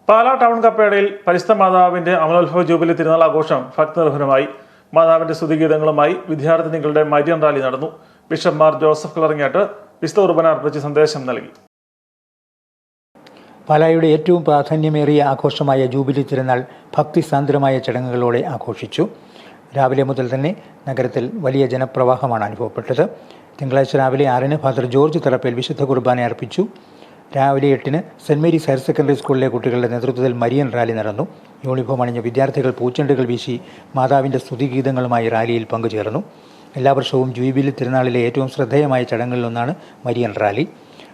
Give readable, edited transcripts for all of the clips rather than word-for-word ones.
Pala town കപ്പേടയിൽ പരിശുദ്ധ മാതാവിന്റെ അമലോത്ഭവ jubilee തിരുനാൾ ആഘോഷം ഭക്തനിർഭരമായി. മാതാവിന്റെ സ്തുതിഗീതങ്ങളുമായി വിദ്യാർത്ഥിനികളുടെ മരിയൻ റാലി നടന്നു. ബിഷപ്പ് മാർ ജോസഫ് കളറിങ്ങാട്ട് വിശുദ്ധ കുർബാന അർപ്പിച്ച് സന്ദേശം നൽകി. പാലായുടെ ഏറ്റവും പ്രാധാന്യമേറിയ ആഘോഷമായ ജൂബിലി തിരുനാൾ ഭക്തിസാന്ദ്രമായ ചടങ്ങുകളോടെ ആഘോഷിച്ചു. രാവിലെ മുതൽ തന്നെ നഗരത്തിൽ വലിയ ജനപ്രവാഹമാണ് അനുഭവപ്പെട്ടത്. തിങ്കളാഴ്ച രാവിലെ 6-ന് ഫാദർ ജോർജ് തറപ്പേൽ വിശുദ്ധ കുർബാന അർപ്പിച്ചു. രാവിലെ 8-ന് സെൻറ് മേരീസ് ഹയർ സെക്കൻഡറി സ്കൂളിലെ കുട്ടികളുടെ നേതൃത്വത്തിൽ മരിയൻ റാലി നടന്നു. യൂണിഫോം അണിഞ്ഞ വിദ്യാർത്ഥികൾ പൂച്ചെണ്ടുകൾ വീശി മാതാവിൻ്റെ സ്തുതിഗീതങ്ങളുമായി റാലിയിൽ പങ്കുചേർന്നു. എല്ലാ വർഷവും ജൂബിലി തിരുനാളിലെ ഏറ്റവും ശ്രദ്ധേയമായ ചടങ്ങുകളിലൊന്നാണ് മരിയൻ റാലി.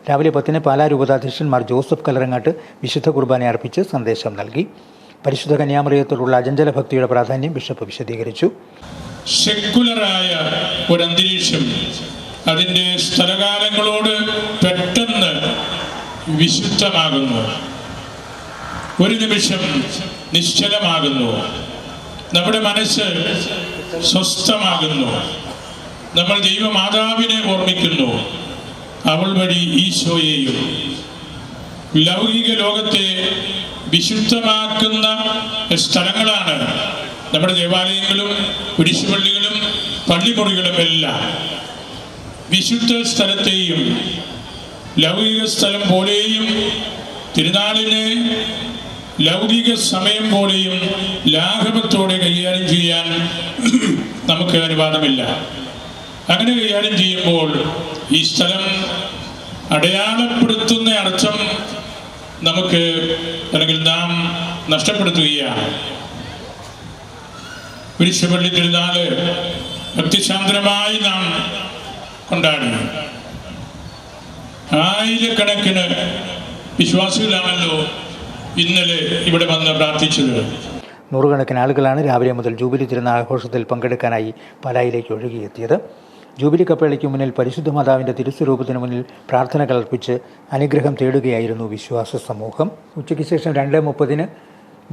രാവിലെ 10-ന് പാലാ രൂപതാധ്യക്ഷൻ മാർ ജോസഫ് കലറങ്ങാട്ട് വിശുദ്ധ കുർബാന അർപ്പിച്ച് സന്ദേശം നൽകി. പരിശുദ്ധ കന്യാമറിയത്തോടുള്ള അചഞ്ചല ഭക്തിയുടെ പ്രാധാന്യം ബിഷപ്പ് വിശദീകരിച്ചു. സെക്കുലറായ ഒരു അന്തരീക്ഷം അതിൻ്റെ സ്ഥലകാലങ്ങളോട് പെട്ടെന്ന് വിശുദ്ധമാകുന്നു. ഒരു നിമിഷം നിശ്ചലമാകുന്നു. നമ്മുടെ മനസ്സ് സ്വസ്ഥമാകുന്നു. നമ്മൾ ദൈവമാതാവിനെ ഓർമ്മിക്കുന്നു. അവൾ വഴി ഈശോയെയും. ലൗകിക ലോകത്തെ വിശുദ്ധമാക്കുന്ന സ്ഥലങ്ങളാണ് നമ്മുടെ ദേവാലയങ്ങളും കുരിശുപള്ളികളും പള്ളിമുറികളും എല്ലാം. വിശുദ്ധ സ്ഥലത്തെയും ലൗകിക സ്ഥലം പോലെയും തിരുനാളിനെ ലൗകിക സമയം പോലെയും ലാഘവത്തോടെ കൈകാര്യം ചെയ്യാൻ നമുക്ക് അനുവാദമില്ല. അങ്ങനെ കൈകാര്യം ചെയ്യുമ്പോൾ ഈ സ്ഥലം അടയാളപ്പെടുത്തുന്ന അർത്ഥം നമുക്ക് അല്ലെങ്കിൽ നാം നഷ്ടപ്പെടുത്തുകയാണ്. കുരിശുപള്ളി തിരുനാള് ഭക്തിസാന്ദ്രമായി നാം കൊണ്ടാടി. ആയിരക്കണക്കിന് വിശ്വാസികളാണല്ലോ ഇന്നലെ ഇവിടെ വന്ന് പ്രാർത്ഥിച്ചത്. നൂറുകണക്കിന് ആളുകളാണ് രാവിലെ മുതൽ ജൂബിലി തിരുനാൾ ആഘോഷത്തിൽ പങ്കെടുക്കാനായി പാലായിലേക്ക് ഒഴുകിയെത്തിയത്. ജൂബിലി കപ്പേളയ്ക്ക് മുന്നിൽ പരിശുദ്ധ മാതാവിൻ്റെ തിരുസ്വരൂപത്തിന് മുന്നിൽ പ്രാർത്ഥനകൾ അർപ്പിച്ച് അനുഗ്രഹം തേടുകയായിരുന്നു വിശ്വാസ സമൂഹം. ഉച്ചയ്ക്ക് ശേഷം 2:30-ന്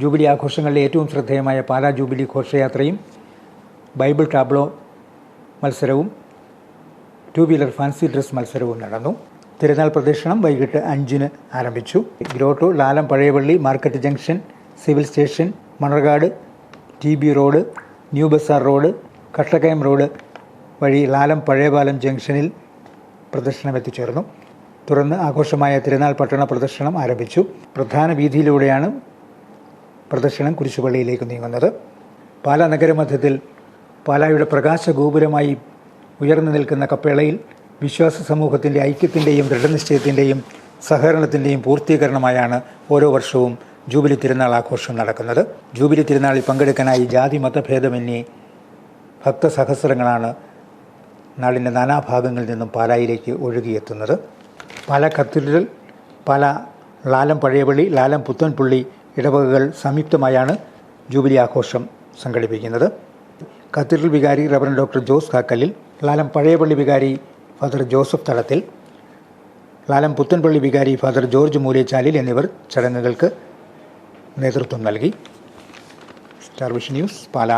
ജൂബിലി ആഘോഷങ്ങളിലെ ഏറ്റവും ശ്രദ്ധേയമായ പാലാ ജൂബിലി ഘോഷയാത്രയും ബൈബിൾ ടാബ്ലോ മത്സരവും 2 വീലർ ഫാൻസി ഡ്രസ് മത്സരവും നടന്നു. തിരുനാൾ പ്രദക്ഷിണം വൈകിട്ട് 5-ന് ആരംഭിച്ചു. Grotto, Lalam Pazhayapalli, market junction, civil station, Manarcad, TB road, new bazaar road, Kattakkayam road വഴി ലാലം പഴയപാലം ജംഗ്ഷനിൽ പ്രദക്ഷിണം എത്തിച്ചേർന്നു. തുടർന്ന് ആഘോഷമായ തിരുനാൾ പട്ടണ പ്രദക്ഷിണം ആരംഭിച്ചു. പ്രധാന വീതിയിലൂടെയാണ് പ്രദക്ഷിണം കുരിശുപള്ളിയിലേക്ക് നീങ്ങുന്നത്. പാലാ നഗരമധ്യത്തിൽ പാലായുടെ പ്രകാശ ഗോപുരമായി ഉയർന്നു നിൽക്കുന്ന കപ്പേളയിൽ വിശ്വാസ സമൂഹത്തിൻ്റെ ഐക്യത്തിൻ്റെയും ദൃഢനിശ്ചയത്തിൻ്റെയും സഹകരണത്തിൻ്റെയും പൂർത്തീകരണമായാണ് ഓരോ വർഷവും ജൂബിലി തിരുനാൾ ആഘോഷം നടക്കുന്നത്. ജൂബിലി തിരുനാളിൽ പങ്കെടുക്കാനായി ജാതി മതഭേദമന്യേ ഭക്തസഹസ്രങ്ങളാണ് നാടിൻ്റെ നാനാഭാഗങ്ങളിൽ നിന്നും പാലായിലേക്ക് ഒഴുകിയെത്തുന്നത്. പാലാ കത്തീഡ്രൽ, പാലാ ലാലം പഴയപള്ളി, ലാലം പുത്തൻപുള്ളി ഇടവകകൾ സംയുക്തമായാണ് ജൂബിലി ആഘോഷം സംഘടിപ്പിക്കുന്നത്. കത്തീഡ്രൽ വികാരി റവറൻഡ് ഡോക്ടർ ജോസ് കാക്കലിൽ, ലാലം പഴയപള്ളി വികാരി ഫാദർ ജോസഫ് തളത്തിൽ, ലാലം പുത്തൻപള്ളി വികാരി ഫാദർ ജോർജ് മൂലേച്ചാലിൽ എന്നിവർ ചടങ്ങുകൾക്ക് നേതൃത്വം നൽകി. Star vision news, Pala.